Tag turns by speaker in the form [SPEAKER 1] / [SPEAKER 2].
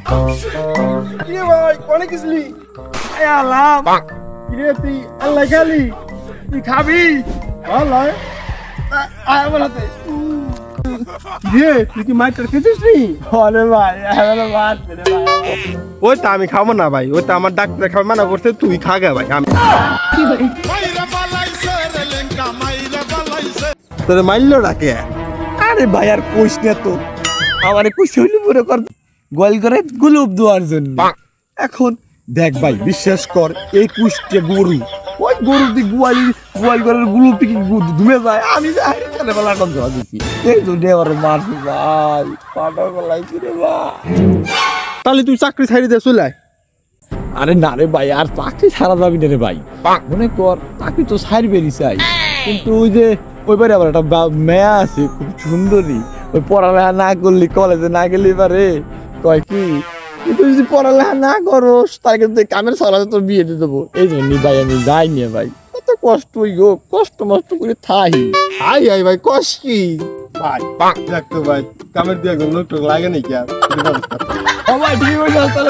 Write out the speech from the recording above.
[SPEAKER 1] কিরে ভাই কোনে গেছিলি? আলাম কিরে তুই আল্লাহ খালি তুই খাবি? আল্লাহ আয় আমার হাতে। কিরে তুই কি মাইটার খেয়েছিস নি? আরে ভাই আমার মার রে ভাই। ওই তো আমি খাবো না ভাই, ওই তো আমার ডাক্তার খাওয়া মানা করছে, তুই খাগা ভাই। আমি তোরে মাইল ডাকে? আরে ভাই আর কইস না তো, আমারে কইছে হইল পুরো কর গোল করে গুলুব দেওয়ার জন্য। এখন দেখ ভাই বিশ্বাস কর, এই কুষ্টিয়া গরু, ওই গরু দি গোয়াল ঘরের গুলুব থেকে ধুমে যায়, আমি যাই এখানে বেলা কম জমা দিছি, এই জন্য আমার মারছি ভাই, পাটা গলাইছি রে ভাই। তাহলে তুই চাকরি ছাড়ি দে চলে আয়। আরে না রে ভাই, আর চাকরি ছাড়া যাবি না রে ভাই, মনে কর চাকরি তো ছাড়বেই চাই, কিন্তু ওই যে ওইবারে আবার একটা মেয়া আছে খুব সুন্দরী, ওই পড়ালেখা না করলি কলেজে না গেলি এবারে কয় কি তুই যদি পড়ালেখা না করস তার কিন্তু কামের সরাতে তোর বিয়ে দিয়ে দেবো, এই জন্য ভাই আমি যাই নিয়ে ভাই, কত কষ্ট হোক কষ্ট মষ্ট করে থাই আই আই ভাই কষ্ট কি ভাই দেখতো ভাই কামের দিয়ে লোক লাগে নাকি আর ভাই ঠিক হয়ে যাবে তাহলে